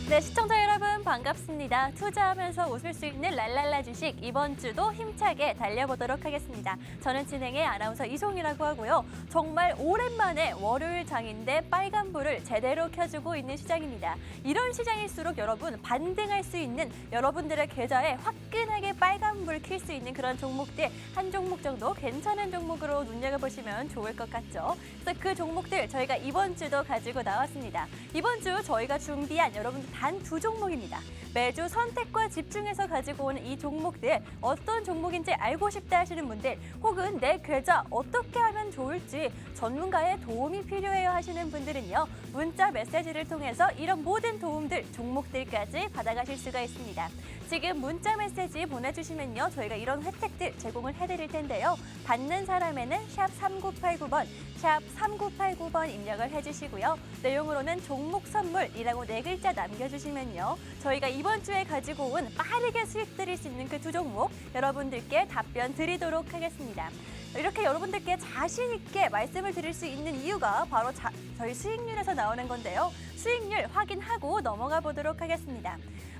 네, 시청자 여러분 반갑습니다. 투자하면서 웃을 수 있는 랄랄라 주식 이번 주도 힘차게 달려보도록 하겠습니다. 저는 진행의 아나운서 이송이라고 하고요. 정말 오랜만에 월요일 장인데 빨간불을 제대로 켜주고 있는 시장입니다. 이런 시장일수록 여러분 반등할 수 있는 여러분들의 계좌에 화끈하게 빨간불 켤 수 있는 그런 종목들 한 종목 정도 괜찮은 종목으로 눈여겨보시면 좋을 것 같죠. 그래서 그 종목들 저희가 이번 주도 가지고 나왔습니다. 이번 주 저희가 준비한 여러분들 단 두 종목입니다. 매주 선택과 집중해서 가지고 오는 이 종목들 어떤 종목인지 알고 싶다 하시는 분들 혹은 내 계좌 어떻게 하면 좋을지 전문가의 도움이 필요해요 하시는 분들은요. 문자 메시지를 통해서 이런 모든 도움들, 종목들까지 받아가실 수가 있습니다. 지금 문자 메시지 보내주시면요. 저희가 이런 혜택들 제공을 해드릴 텐데요. 받는 사람에는 샵 3989번, 샵 3989번 입력을 해주시고요. 내용으로는 종목 선물이라고 4글자 남겨주시면요. 저희가 이번 주에 가지고 온 빠르게 수익 드릴 수 있는 그 두 종목 여러분들께 답변 드리도록 하겠습니다. 이렇게 여러분들께 자신 있게 말씀을 드릴 수 있는 이유가 바로 저희 수익률에서 나오는 건데요. 수익률 확인하고 넘어가 보도록 하겠습니다.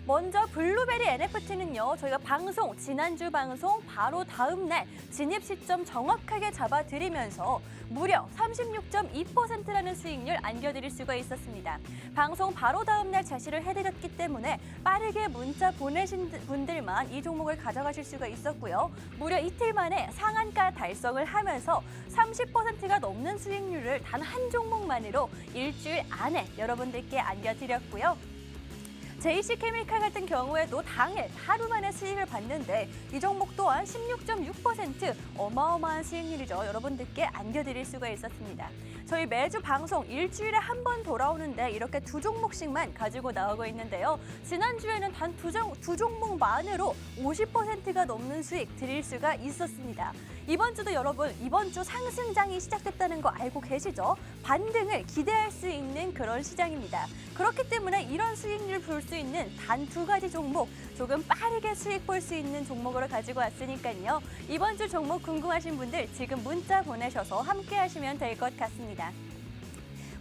먼저 블루베리 NFT는요. 저희가 지난주 방송 바로 다음 날 진입 시점 정확하게 잡아드리면서 무려 36.2%라는 수익률 안겨드릴 수가 있었습니다. 방송 바로 다음 날 제시를 해드렸기 때문에 빠르게 문자 보내신 분들만 이 종목을 가져가실 수가 있었고요. 무려 이틀 만에 상한가 달성을 하면서 30%가 넘는 수익률을 단 한 종목만으로 일주일 안에 여러분들께 안겨드렸고요. JC케미칼 같은 경우에도 당일 하루 만에 수익을 봤는데 이 종목 또한 16.6% 어마어마한 수익률이죠. 여러분들께 안겨드릴 수가 있었습니다. 저희 매주 방송 일주일에 한 번 돌아오는데 이렇게 두 종목씩만 가지고 나오고 있는데요. 지난주에는 단 두 종목만으로 50%가 넘는 수익 드릴 수가 있었습니다. 이번 주도 여러분 이번 주 상승장이 시작됐다는 거 알고 계시죠? 반등을 기대할 수 있는 그런 시장입니다. 그렇기 때문에 이런 수익률을 볼 수 있는 단 두 가지 종목 조금 빠르게 수익 볼 수 있는 종목으로 가지고 왔으니까요. 이번 주 종목 궁금하신 분들 지금 문자 보내셔서 함께 하시면 될 것 같습니다.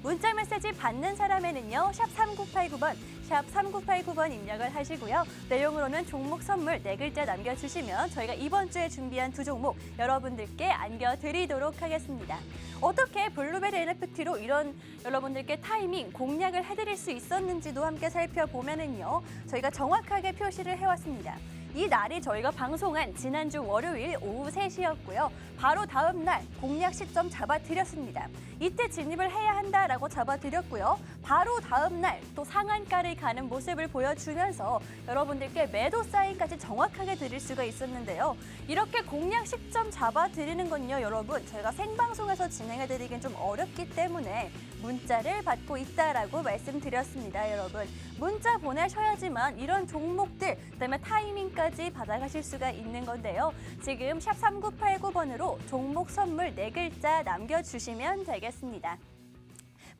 문자 메시지 받는 사람에는요. 샵 3989번, 샵 3989번 입력을 하시고요. 내용으로는 종목 선물 4글자 남겨주시면 저희가 이번 주에 준비한 두 종목 여러분들께 안겨드리도록 하겠습니다. 어떻게 블루베리 NFT로 이런 여러분들께 타이밍 공략을 해드릴 수 있었는지도 함께 살펴보면은요. 저희가 정확하게 표시를 해왔습니다. 이 날이 저희가 방송한 지난주 월요일 오후 3시였고요. 바로 다음 날 공략 시점 잡아드렸습니다. 이때 진입을 해야 한다라고 잡아드렸고요. 바로 다음 날 또 상한가를 가는 모습을 보여주면서 여러분들께 매도 사인까지 정확하게 드릴 수가 있었는데요. 이렇게 공략 시점 잡아드리는 건요. 여러분 저희가 생방송에서 진행해드리긴 좀 어렵기 때문에 문자를 받고 있다라고 말씀드렸습니다. 여러분 문자 보내셔야지만 이런 종목들 그다음에 타이밍까지 받아가실 수가 있는 건데요. 지금 샵 3989번으로 종목 선물 4글자 남겨주시면 되겠습니다.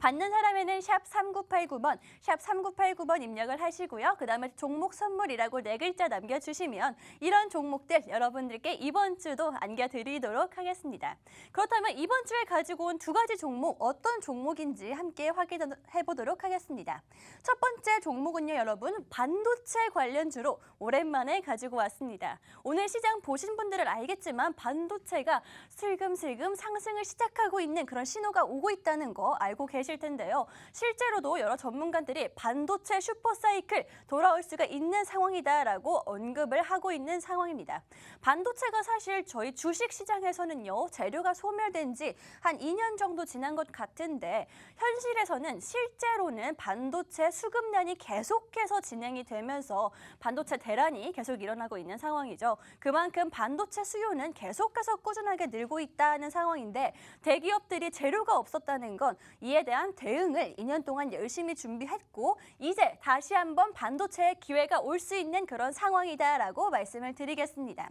받는 사람에는 샵 3989번, 샵 3989번 입력을 하시고요. 그다음에 종목 선물이라고 4글자 남겨주시면 이런 종목들 여러분들께 이번 주도 안겨드리도록 하겠습니다. 그렇다면 이번 주에 가지고 온 두 가지 종목 어떤 종목인지 함께 확인해 보도록 하겠습니다. 첫 번째 종목은요. 여러분 반도체 관련주로 오랜만에 가지고 왔습니다. 오늘 시장 보신 분들은 알겠지만 반도체가 슬금슬금 상승을 시작하고 있는 그런 신호가 오고 있다는 거 알고 계실 텐데요. 실제로도 여러 전문가들이 반도체 슈퍼사이클 돌아올 수가 있는 상황이다라고 언급을 하고 있는 상황입니다. 반도체가 사실 저희 주식시장에서는요. 재료가 소멸된 지 한 2년 정도 지난 것 같은데 현실에서는 실제로는 반도체 수급난이 계속해서 진행이 되면서 반도체 대란이 계속 일어나고 있는 상황이죠. 그만큼 반도체 수요는 계속해서 꾸준하게 늘고 있다는 상황인데 대기업들이 재료가 없었다는 건 이에 대한 대응을 2년 동안 열심히 준비했고 이제 다시 한번 반도체의 기회가 올 수 있는 그런 상황이다라고 말씀을 드리겠습니다.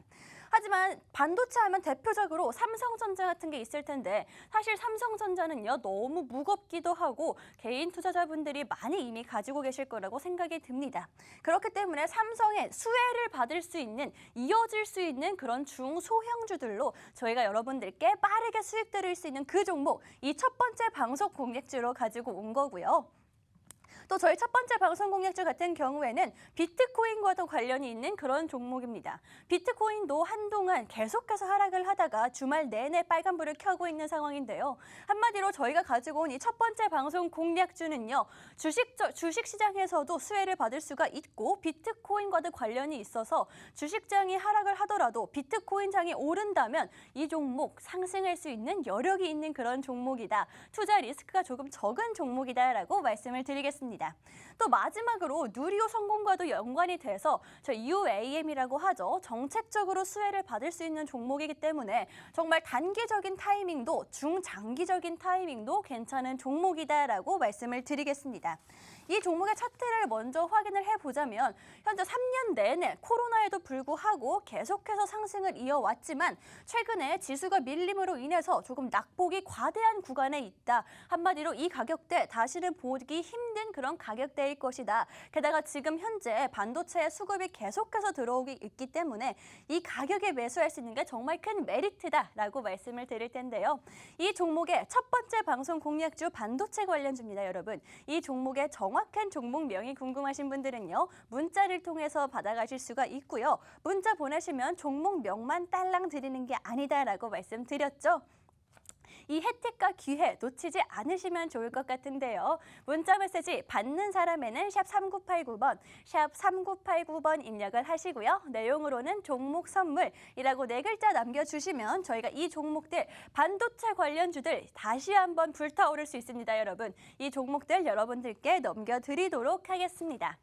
하지만 반도체 하면 대표적으로 삼성전자 같은 게 있을 텐데 사실 삼성전자는요 너무 무겁기도 하고 개인 투자자분들이 많이 이미 가지고 계실 거라고 생각이 듭니다. 그렇기 때문에 삼성의 수혜를 받을 수 있는 이어질 수 있는 그런 중소형주들로 저희가 여러분들께 빠르게 수익 드릴 수 있는 그 종목 이 첫 번째 방송 공략주로 가지고 온 거고요. 또 저희 첫 번째 방송 공략주 같은 경우에는 비트코인과도 관련이 있는 그런 종목입니다. 비트코인도 한동안 계속해서 하락을 하다가 주말 내내 빨간불을 켜고 있는 상황인데요. 한마디로 저희가 가지고 온 이 첫 번째 방송 공략주는요. 주식 시장에서도 수혜를 받을 수가 있고 비트코인과도 관련이 있어서 주식장이 하락을 하더라도 비트코인장이 오른다면 이 종목 상승할 수 있는 여력이 있는 그런 종목이다. 투자 리스크가 조금 적은 종목이다라고 말씀을 드리겠습니다. 또 마지막으로 누리호 성공과도 연관이 돼서 저 UAM이라고 하죠. 정책적으로 수혜를 받을 수 있는 종목이기 때문에 정말 단기적인 타이밍도 중장기적인 타이밍도 괜찮은 종목이다라고 말씀을 드리겠습니다. 이 종목의 차트를 먼저 확인을 해보자면 현재 3년 내내 코로나에도 불구하고 계속해서 상승을 이어왔지만 최근에 지수가 밀림으로 인해서 조금 낙폭이 과대한 구간에 있다. 한마디로 이 가격대 다시는 보기 힘든 그런 가격대일 것이다. 게다가 지금 현재 반도체의 수급이 계속해서 들어오기 있기 때문에 이 가격에 매수할 수 있는 게 정말 큰 메리트다라고 말씀을 드릴 텐데요. 이 종목의 첫 번째 방송 공략주 반도체 관련주입니다, 여러분. 이 종목의 정확한 종목명이 궁금하신 분들은요. 문자를 통해서 받아가실 수가 있고요. 문자 보내시면 종목명만 딸랑 드리는 게 아니다라고 말씀드렸죠. 이 혜택과 기회 놓치지 않으시면 좋을 것 같은데요. 문자 메시지 받는 사람에는 샵 3989번, 샵 3989번 입력을 하시고요. 내용으로는 종목 선물이라고 4글자 남겨주시면 저희가 이 종목들 반도체 관련주들 다시 한번 불타오를 수 있습니다, 여러분. 이 종목들 여러분들께 넘겨드리도록 하겠습니다.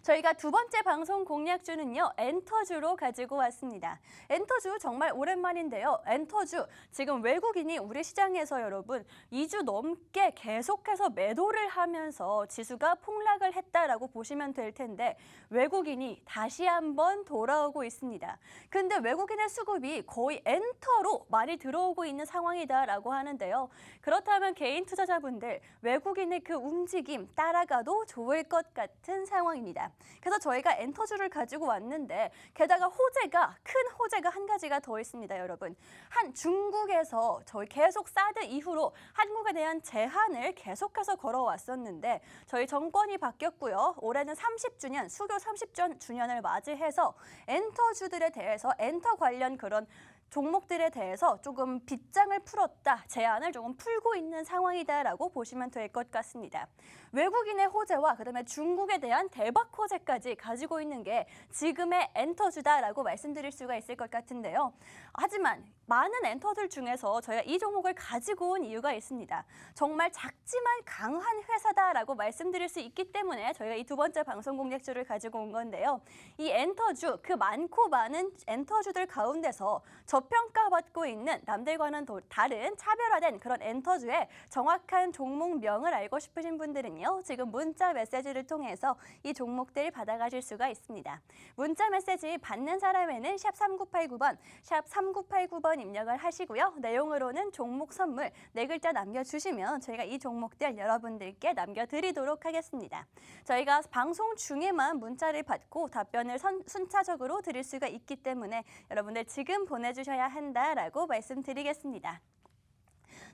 저희가 두 번째 방송 공략주는요. 엔터주로 가지고 왔습니다. 엔터주 정말 오랜만인데요. 엔터주 지금 외국인이 우리 시장에서 여러분 2주 넘게 계속해서 매도를 하면서 지수가 폭락을 했다라고 보시면 될 텐데 외국인이 다시 한번 돌아오고 있습니다. 근데 외국인의 수급이 거의 엔터로 많이 들어오고 있는 상황이다라고 하는데요. 그렇다면 개인 투자자분들 외국인의 그 움직임 따라가도 좋을 것 같은 상황입니다. 그래서 저희가 엔터주를 가지고 왔는데 게다가 큰 호재가 한 가지가 더 있습니다, 여러분. 중국에서 저희 계속 사드 이후로 한국에 대한 제한을 계속해서 걸어왔었는데 저희 정권이 바뀌었고요. 올해는 30주년, 수교 30주년을 맞이해서 엔터주들에 대해서 엔터 관련 그런 종목들에 대해서 조금 빗장을 풀었다, 제한을 조금 풀고 있는 상황이다라고 보시면 될 것 같습니다. 외국인의 호재와 그다음에 중국에 대한 대박 호재까지 가지고 있는 게 지금의 엔터주다라고 말씀드릴 수가 있을 것 같은데요. 하지만 많은 엔터들 중에서 저희가 이 종목을 가지고 온 이유가 있습니다. 정말 작지만 강한 회사다라고 말씀드릴 수 있기 때문에 저희가 이 두 번째 방송 공략주를 가지고 온 건데요. 이 엔터주, 그 많고 많은 엔터주들 가운데서 저평가받고 있는 남들과는 다른 차별화된 그런 엔터주의 정확한 종목명을 알고 싶으신 분들은요. 지금 문자 메시지를 통해서 이 종목들 받아가실 수가 있습니다. 문자 메시지 받는 사람에는 샵 3989번, 샵 3989번 입력을 하시고요. 내용으로는 종목 선물 4글자 남겨주시면 저희가 이 종목들 여러분들께 남겨드리도록 하겠습니다. 저희가 방송 중에만 문자를 받고 답변을 순차적으로 드릴 수가 있기 때문에 여러분들 지금 보내주셔야 한다라고 말씀드리겠습니다.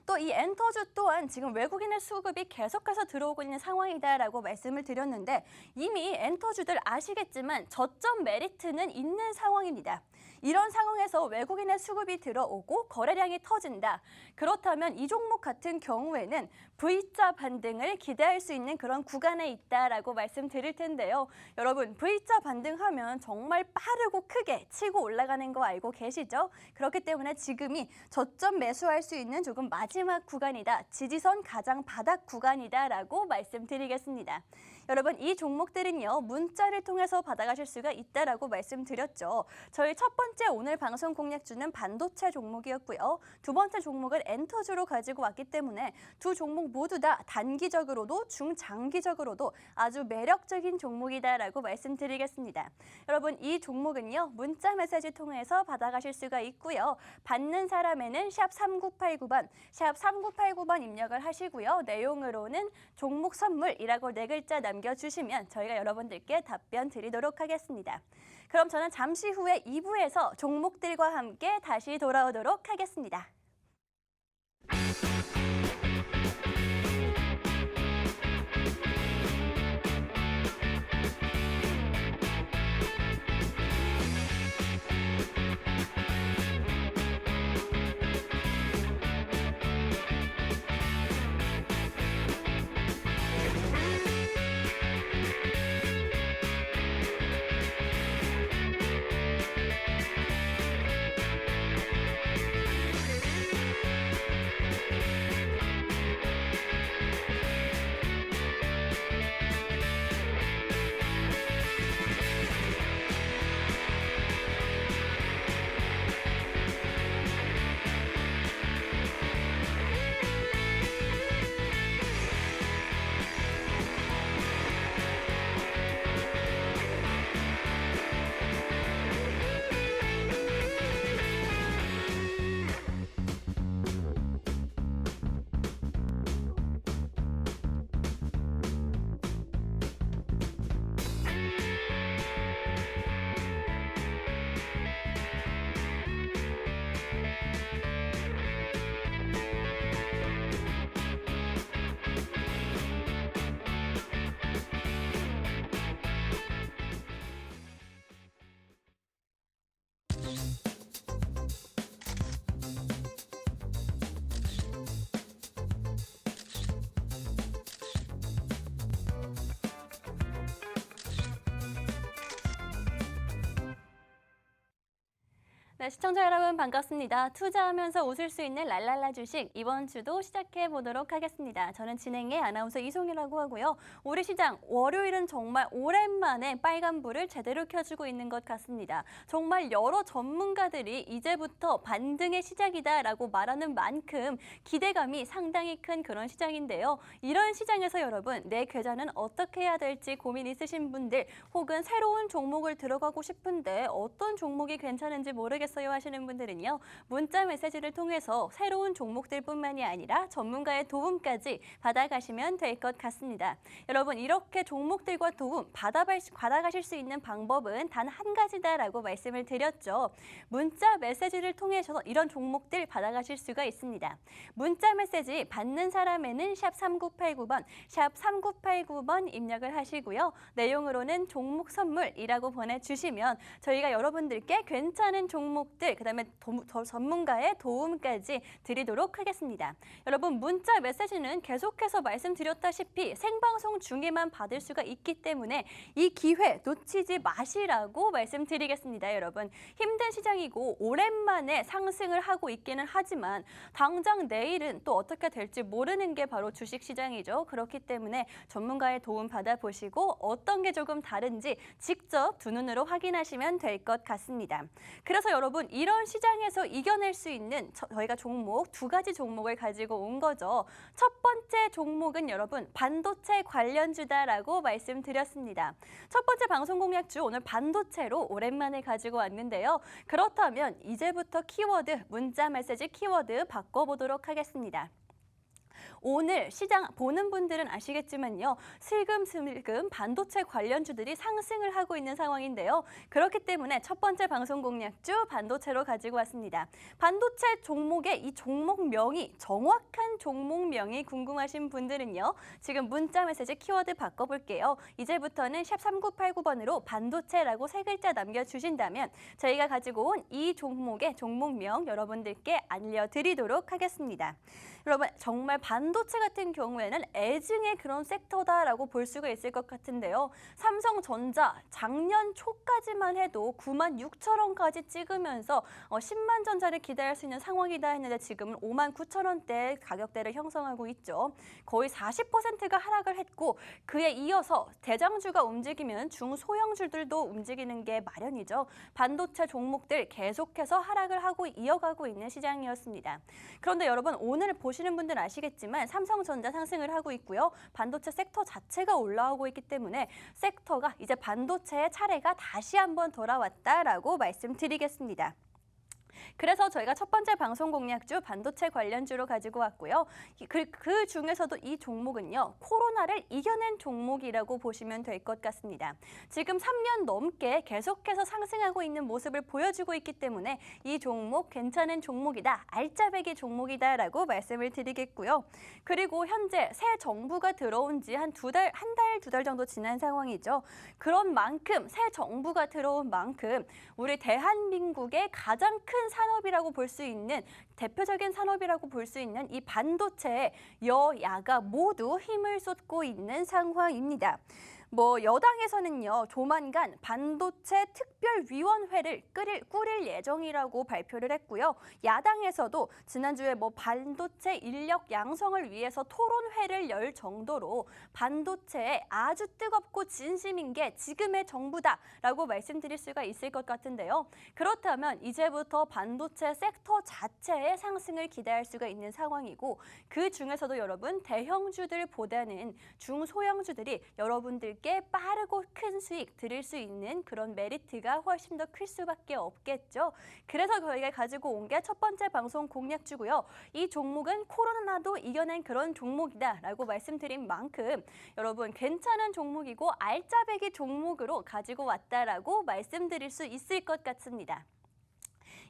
또 이 엔터주 또한 지금 외국인의 수급이 계속해서 들어오고 있는 상황이다라고 말씀을 드렸는데 이미 엔터주들 아시겠지만 저점 메리트는 있는 상황입니다. 이런 상황에서 외국인의 수급이 들어오고 거래량이 터진다. 그렇다면 이 종목 같은 경우에는 V자 반등을 기대할 수 있는 그런 구간에 있다라고 말씀드릴 텐데요. 여러분 V자 반등하면 정말 빠르고 크게 치고 올라가는 거 알고 계시죠? 그렇기 때문에 지금이 저점 매수할 수 있는 조금 마지막 구간이다. 지지선 가장 바닥 구간이다라고 말씀드리겠습니다. 여러분 이 종목들은요. 문자를 통해서 받아가실 수가 있다라고 말씀드렸죠. 저희 첫 번째 오늘 방송 공략주는 반도체 종목이었고요. 두 번째 종목은 엔터주로 가지고 왔기 때문에 두 종목 모두 다 단기적으로도 중장기적으로도 아주 매력적인 종목이다라고 말씀드리겠습니다. 여러분 이 종목은요. 문자 메시지 통해서 받아가실 수가 있고요. 받는 사람에는 샵 3989번, 샵 3989번 입력을 하시고요. 내용으로는 종목 선물이라고 4글자 남겨주시면 저희가 여러분들께 답변 드리도록 하겠습니다. 그럼 저는 잠시 후에 2부에서 종목들과 함께 다시 돌아오도록 하겠습니다. 네, 시청자 여러분 반갑습니다. 투자하면서 웃을 수 있는 랄랄라 주식 이번 주도 시작해 보도록 하겠습니다. 저는 진행의 아나운서 이송이라고 하고요. 우리 시장 월요일은 정말 오랜만에 빨간불을 제대로 켜주고 있는 것 같습니다. 정말 여러 전문가들이 이제부터 반등의 시작이다라고 말하는 만큼 기대감이 상당히 큰 그런 시장인데요. 이런 시장에서 여러분 내 계좌는 어떻게 해야 될지 고민 있으신 분들 혹은 새로운 종목을 들어가고 싶은데 어떤 종목이 괜찮은지 모르겠어요 하시는 분들은요. 문자 메시지를 통해서 새로운 종목들뿐만이 아니라 전문가의 도움까지 받아가시면 될 것 같습니다. 여러분 이렇게 종목들과 도움 받아가실 수 있는 방법은 단 한 가지다라고 말씀을 드렸죠. 문자 메시지를 통해서 이런 종목들 받아가실 수가 있습니다. 문자 메시지 받는 사람에는 샵 3989번, 샵 3989번 입력을 하시고요. 내용으로는 종목 선물이라고 보내주시면 저희가 여러분들께 괜찮은 종목들, 그다음에 전문가의 도움까지 드리도록 하겠습니다. 여러분 문자 메시지는 계속해서 말씀드렸다시피 생방송 중에만 받을 수가 있기 때문에 이 기회 놓치지 마시라고 말씀드리겠습니다. 여러분 힘든 시장이고 오랜만에 상승을 하고 있기는 하지만 당장 내일은 또 어떻게 될지 모르는 게 바로 주식시장이죠. 그렇기 때문에 전문가의 도움 받아보시고 어떤 게 조금 다른지 직접 두 눈으로 확인하시면 될 것 같습니다. 그래서 여러분 이런 시장에서 이겨낼 수 있는 저희가 종목 두 가지 종목을 가지고 온 거죠. 첫 번째 종목은 여러분 반도체 관련주다라고 말씀드렸습니다. 첫 번째 방송 공략주 오늘 반도체로 오랜만에 가지고 왔는데요. 그렇다면 이제부터 키워드, 문자 메시지 키워드 바꿔보도록 하겠습니다. 오늘 시장 보는 분들은 아시겠지만요. 슬금슬금 반도체 관련주들이 상승을 하고 있는 상황인데요. 그렇기 때문에 첫 번째 방송 공략주 반도체로 가지고 왔습니다. 반도체 종목의 이 종목명이 정확한 종목명이 궁금하신 분들은요. 지금 문자 메시지 키워드 바꿔볼게요. 이제부터는 샵 3989번으로 반도체라고 세 글자 남겨주신다면 저희가 가지고 온 이 종목의 종목명 여러분들께 알려드리도록 하겠습니다. 여러분 정말 반도체 같은 경우에는 애증의 그런 섹터다라고 볼 수가 있을 것 같은데요. 삼성전자 작년 초까지만 해도 96,000원까지 찍으면서 10만 전자를 기대할 수 있는 상황이다 했는데 지금은 59,000원대 가격대를 형성하고 있죠. 거의 40%가 하락을 했고 그에 이어서 대장주가 움직이면 중소형주들도 움직이는 게 마련이죠. 반도체 종목들 계속해서 하락을 하고 이어가고 있는 시장이었습니다. 그런데 여러분 오늘 보시는 분들은 아시겠지만 삼성전자 상승을 하고 있고요. 반도체 섹터 자체가 올라오고 있기 때문에 섹터가 이제 반도체의 차례가 다시 한번 돌아왔다라고 말씀드리겠습니다. 그래서 저희가 첫 번째 방송 공략주 반도체 관련주로 가지고 왔고요. 그 중에서도 이 종목은요. 코로나를 이겨낸 종목이라고 보시면 될 것 같습니다. 지금 3년 넘게 계속해서 상승하고 있는 모습을 보여주고 있기 때문에 이 종목 괜찮은 종목이다. 알짜배기 종목이다라고 말씀을 드리겠고요. 그리고 현재 새 정부가 들어온 지 한 두 달 정도 지난 상황이죠. 그런 만큼 새 정부가 들어온 만큼 우리 대한민국의 가장 큰 산업이라고 볼 수 있는 대표적인 산업이라고 볼 수 있는 이 반도체에 여야가 모두 힘을 쏟고 있는 상황입니다. 여당에서는요, 조만간 반도체 특별위원회를 꾸릴 예정이라고 발표를 했고요. 야당에서도 지난주에 반도체 인력 양성을 위해서 토론회를 열 정도로 반도체에 아주 뜨겁고 진심인 게 지금의 정부다라고 말씀드릴 수가 있을 것 같은데요. 그렇다면 이제부터 반도체 섹터 자체의 상승을 기대할 수가 있는 상황이고 그 중에서도 여러분 대형주들보다는 중소형주들이 여러분들께 빠르고 큰 수익 드릴 수 있는 그런 메리트가 훨씬 더 클 수밖에 없겠죠. 그래서 저희가 가지고 온 게 첫 번째 방송 공략주고요. 이 종목은 코로나도 이겨낸 그런 종목이다라고 말씀드린 만큼 여러분 괜찮은 종목이고 알짜배기 종목으로 가지고 왔다라고 말씀드릴 수 있을 것 같습니다.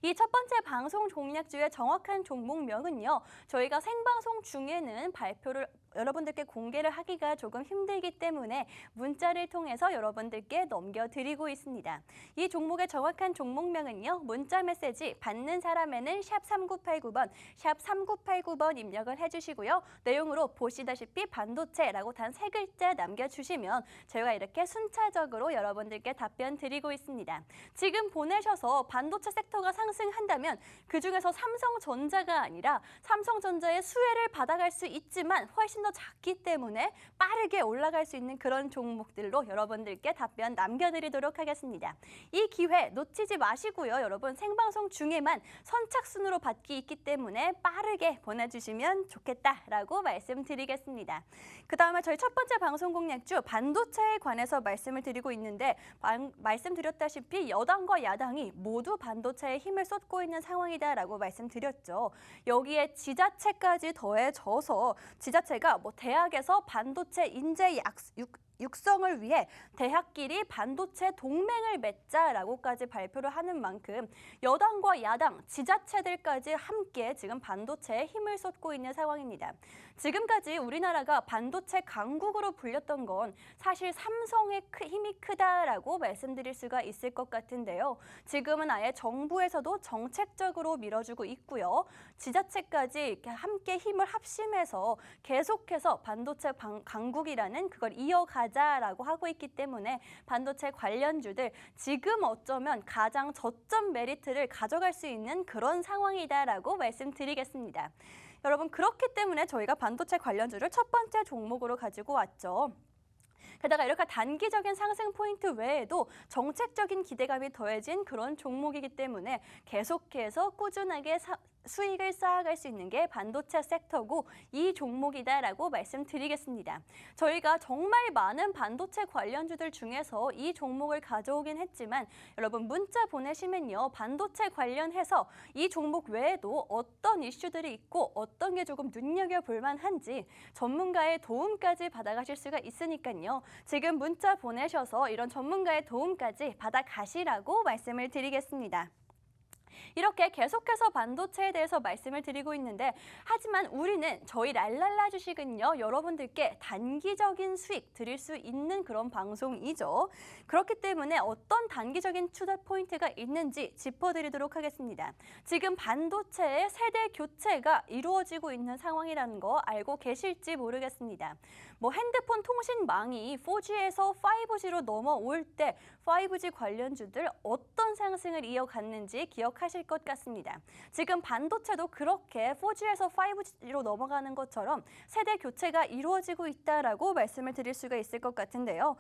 이 첫 번째 방송 공략주의 정확한 종목명은요. 저희가 생방송 중에는 발표를 여러분들께 공개를 하기가 조금 힘들기 때문에 문자를 통해서 여러분들께 넘겨드리고 있습니다. 이 종목의 정확한 종목명은요. 문자 메시지 받는 사람에는 샵 3989번, 샵 3989번 입력을 해주시고요. 내용으로 보시다시피 반도체라고 단 3글자 남겨주시면 저희가 이렇게 순차적으로 여러분들께 답변 드리고 있습니다. 지금 보내셔서 반도체 섹터가 상승한다면 그중에서 삼성전자가 아니라 삼성전자의 수혜를 받아갈 수 있지만 훨씬 더 작기 때문에 빠르게 올라갈 수 있는 그런 종목들로 여러분들께 답변 남겨드리도록 하겠습니다. 이 기회 놓치지 마시고요. 여러분 생방송 중에만 선착순으로 받기 있기 때문에 빠르게 보내주시면 좋겠다라고 말씀드리겠습니다. 그 다음에 저희 첫 번째 방송 공략주 반도체에 관해서 말씀을 드리고 있는데 말씀드렸다시피 여당과 야당이 모두 반도체에 힘을 쏟고 있는 상황이다라고 말씀드렸죠. 여기에 지자체까지 더해져서 지자체가 대학에서 반도체 인재 육성을 위해 대학끼리 반도체 동맹을 맺자라고까지 발표를 하는 만큼 여당과 야당, 지자체들까지 함께 지금 반도체에 힘을 쏟고 있는 상황입니다. 지금까지 우리나라가 반도체 강국으로 불렸던 건 사실 삼성의 힘이 크다라고 말씀드릴 수가 있을 것 같은데요. 지금은 아예 정부에서도 정책적으로 밀어주고 있고요. 지자체까지 함께 힘을 합심해서 계속해서 반도체 강국이라는 그걸 이어가자라고 하고 있기 때문에 반도체 관련주들 지금 어쩌면 가장 저점 메리트를 가져갈 수 있는 그런 상황이다라고 말씀드리겠습니다. 여러분 그렇기 때문에 저희가 반도체 관련주를 첫 번째 종목으로 가지고 왔죠. 게다가 이렇게 단기적인 상승 포인트 외에도 정책적인 기대감이 더해진 그런 종목이기 때문에 계속해서 꾸준하게 수익을 쌓아갈 수 있는 게 반도체 섹터고 이 종목이다라고 말씀드리겠습니다. 저희가 정말 많은 반도체 관련주들 중에서 이 종목을 가져오긴 했지만 여러분 문자 보내시면요. 반도체 관련해서 이 종목 외에도 어떤 이슈들이 있고 어떤 게 조금 눈여겨볼 만한지 전문가의 도움까지 받아가실 수가 있으니까요. 지금 문자 보내셔서 이런 전문가의 도움까지 받아가시라고 말씀을 드리겠습니다. 이렇게 계속해서 반도체에 대해서 말씀을 드리고 있는데 하지만 우리는 저희 랄랄라 주식은요. 여러분들께 단기적인 수익 드릴 수 있는 그런 방송이죠. 그렇기 때문에 어떤 단기적인 투자 포인트가 있는지 짚어드리도록 하겠습니다. 지금 반도체의 세대 교체가 이루어지고 있는 상황이라는 거 알고 계실지 모르겠습니다. 핸드폰 통신망이 4G에서 5G로 넘어올 때 5G 관련주들 어떤 상승을 이어갔는지 기억하실 것 같습니다. 지금 반도체도 그렇게 4G에서 5G로 넘어가는 것처럼 세대 교체가 이루어지고 있다라고 말씀을 드릴 수가 있을 것 같은데요.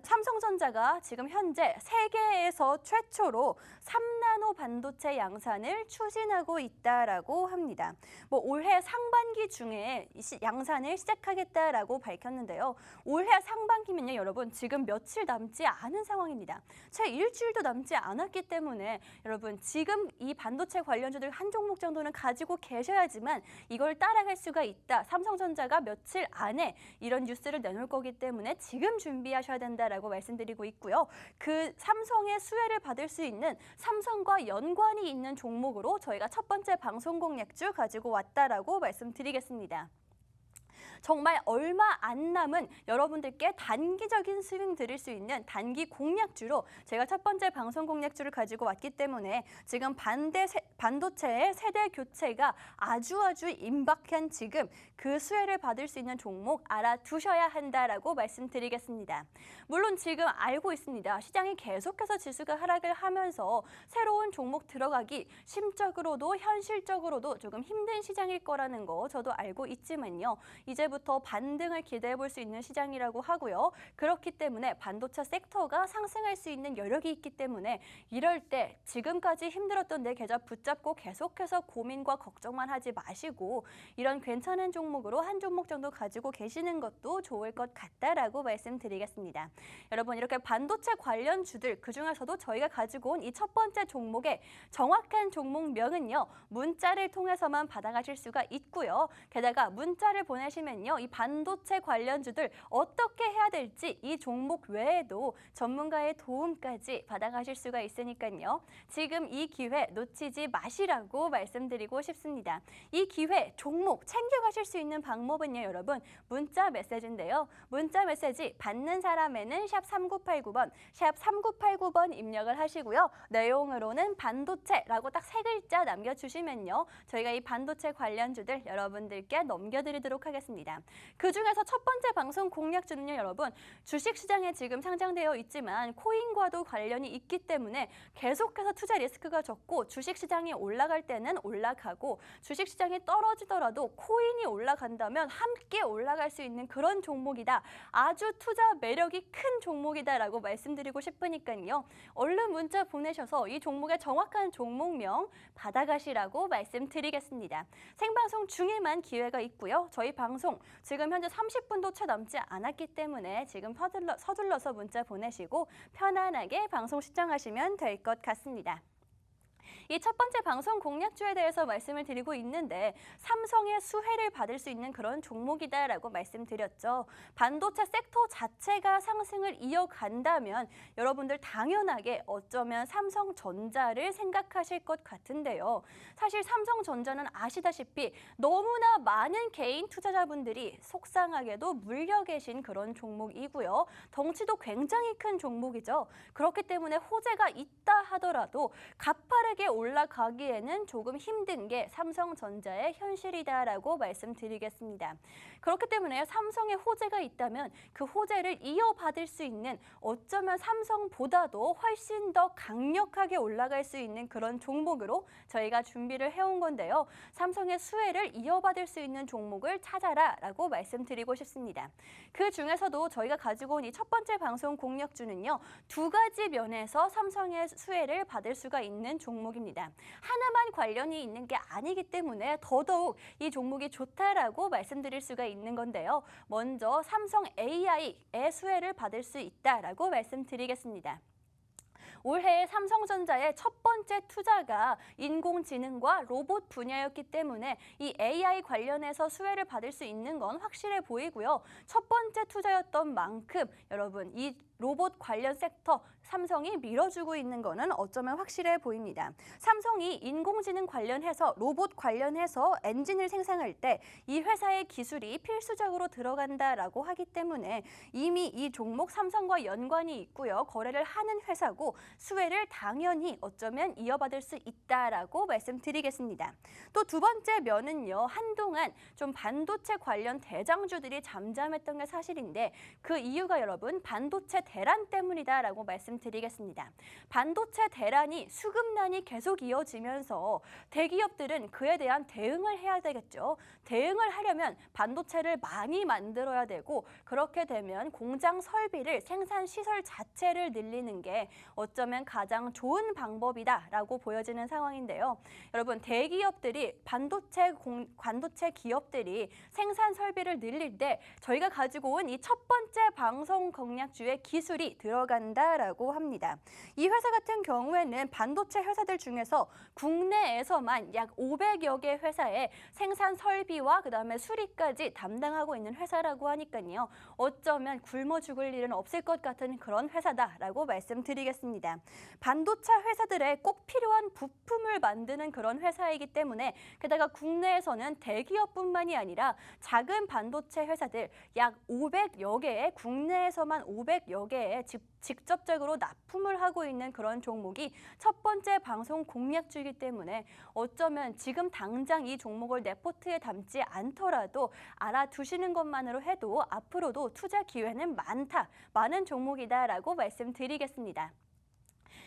삼성전자가 지금 현재 세계에서 최초로 3나노 반도체 양산을 추진하고 있다라고 합니다. 올해 상반기 중에 양산을 시작하겠다라고 밝혔는데요. 올해 상반기면요, 여러분 지금 며칠 남지 않은 상황입니다. 채 일주일도 남지 않았기 때문에 여러분 지금 이 반도체 관련주들 한 종목 정도는 가지고 계셔야지만 이걸 따라갈 수가 있다. 삼성전자가 며칠 안에 이런 뉴스를 내놓을 거기 때문에 지금 준비하셔야 된다라고 말씀드리고 있고요. 그 삼성의 수혜를 받을 수 있는 삼성과 연관이 있는 종목으로 저희가 첫 번째 방송 공략주 가지고 왔다라고 말씀드리겠습니다. 정말 얼마 안 남은 여러분들께 단기적인 수익 드릴 수 있는 단기 공략주로 제가 첫 번째 방송 공략주를 가지고 왔기 때문에 지금 반도체의 세대 교체가 아주 임박한 지금 그 수혜를 받을 수 있는 종목 알아두셔야 한다라고 말씀드리겠습니다. 물론 지금 알고 있습니다. 시장이 계속해서 지수가 하락을 하면서 새로운 종목 들어가기 심적으로도 현실적으로도 조금 힘든 시장일 거라는 거 저도 알고 있지만요. 이제부터 반등을 기대해 볼 수 있는 시장이라고 하고요. 그렇기 때문에 반도체 섹터가 상승할 수 있는 여력이 있기 때문에 이럴 때 지금까지 힘들었던 내 계좌 붙잡고 계속해서 고민과 걱정만 하지 마시고 이런 괜찮은 종목으로 한 종목 정도 가지고 계시는 것도 좋을 것 같다라고 말씀드리겠습니다. 여러분 이렇게 반도체 관련주들 그중에서도 저희가 가지고 온 이 첫 번째 종목의 정확한 종목명은요. 문자를 통해서만 받아가실 수가 있고요. 게다가 문자를 보내시면요. 오늘은요, 이 반도체 관련주들 어떻게 해야 될지 이 종목 외에도 전문가의 도움까지 받아가실 수가 있으니까요. 지금 이 기회 놓치지 마시라고 말씀드리고 싶습니다. 이 기회, 종목 챙겨가실 수 있는 방법은요, 여러분, 문자 메시지인데요. 문자 메시지 받는 사람에는 샵 3989번, 샵 3989번 입력을 하시고요. 내용으로는 반도체라고 딱 3글자 남겨주시면요. 저희가 이 반도체 관련주들 여러분들께 넘겨드리도록 하겠습니다. 그중에서 첫 번째 방송 공략주는요, 여러분, 주식시장에 지금 상장되어 있지만 코인과도 관련이 있기 때문에 계속해서 투자 리스크가 적고 주식시장이 올라갈 때는 올라가고 주식시장이 떨어지더라도 코인이 올라간다면 함께 올라갈 수 있는 그런 종목이다. 아주 투자 매력이 큰 종목이다라고 말씀드리고 싶으니까요. 얼른 문자 보내셔서 이 종목의 정확한 종목명 받아가시라고 말씀드리겠습니다. 생방송 중에만 기회가 있고요. 저희 방송 지금 현재 30분도 채 남지 않았기 때문에 지금 서둘러서 문자 보내시고 편안하게 방송 시청하시면 될 것 같습니다. 이 첫 번째 방송 공략주에 대해서 말씀을 드리고 있는데 삼성의 수혜를 받을 수 있는 그런 종목이다라고 말씀드렸죠. 반도체 섹터 자체가 상승을 이어간다면 여러분들 당연하게 어쩌면 삼성전자를 생각하실 것 같은데요. 사실 삼성전자는 아시다시피 너무나 많은 개인 투자자분들이 속상하게도 물려 계신 그런 종목이고요. 덩치도 굉장히 큰 종목이죠. 그렇기 때문에 호재가 있다 하더라도 가파르게 올라가기에는 조금 힘든 게 삼성전자의 현실이다라고 말씀드리겠습니다. 그렇기 때문에 삼성의 호재가 있다면 그 호재를 이어받을 수 있는 어쩌면 삼성보다도 훨씬 더 강력하게 올라갈 수 있는 그런 종목으로 저희가 준비를 해온 건데요. 삼성의 수혜를 이어받을 수 있는 종목을 찾아라라고 말씀드리고 싶습니다. 그 중에서도 저희가 가지고 온 이 첫 번째 방송 공략주는요. 2가지 면에서 삼성의 수혜를 받을 수가 있는 종목입니다. 하나만 관련이 있는 게 아니기 때문에 더더욱 이 종목이 좋다라고 말씀드릴 수가 있는 건데요. 먼저 삼성 AI의 수혜를 받을 수 있다라고 말씀드리겠습니다. 올해 삼성전자의 첫 번째 투자가 인공지능과 로봇 분야였기 때문에 이 AI 관련해서 수혜를 받을 수 있는 건 확실해 보이고요. 첫 번째 투자였던 만큼 여러분 이 로봇 관련 섹터 삼성이 밀어주고 있는 거는 어쩌면 확실해 보입니다. 삼성이 인공지능 관련해서 로봇 관련해서 엔진을 생산할 때 이 회사의 기술이 필수적으로 들어간다라고 하기 때문에 이미 이 종목 삼성과 연관이 있고요. 거래를 하는 회사고 수혜를 당연히 어쩌면 이어받을 수 있다라고 말씀드리겠습니다. 또 두 번째 면은요. 한동안 좀 반도체 관련 대장주들이 잠잠했던 게 사실인데 그 이유가 여러분 반도체 대란 때문이다라고 말씀드리겠습니다. 반도체 대란이 수급난이 계속 이어지면서 대기업들은 그에 대한 대응을 해야 되겠죠. 대응을 하려면 반도체를 많이 만들어야 되고 그렇게 되면 공장 설비를 생산 시설 자체를 늘리는 게 어쩌면 가장 좋은 방법이다라고 보여지는 상황인데요. 여러분 대기업들이 반도체 기업들이 생산 설비를 늘릴 때 저희가 가지고 온 이 첫 번째 방송 공략주의 기술이 들어간다라고 합니다. 이 회사 같은 경우에는 반도체 회사들 중에서 국내에서만 약 500여 개 회사의 생산 설비와 그다음에 수리까지 담당하고 있는 회사라고 하니까요. 어쩌면 굶어 죽을 일은 없을 것 같은 그런 회사다라고 말씀드리겠습니다. 반도체 회사들의 꼭 필요한 부품을 만드는 그런 회사이기 때문에 게다가 국내에서는 대기업뿐만이 아니라 작은 반도체 회사들 약 500여 개의 국내에서만 500여 개의 직접적으로 납품을 하고 있는 그런 종목이 첫 번째 방송 공략주이기 때문에 어쩌면 지금 당장 이 종목을 내 포트에 담지 않더라도 알아두시는 것만으로 해도 앞으로도 투자 기회는 많은 종목이다라고 말씀드리겠습니다.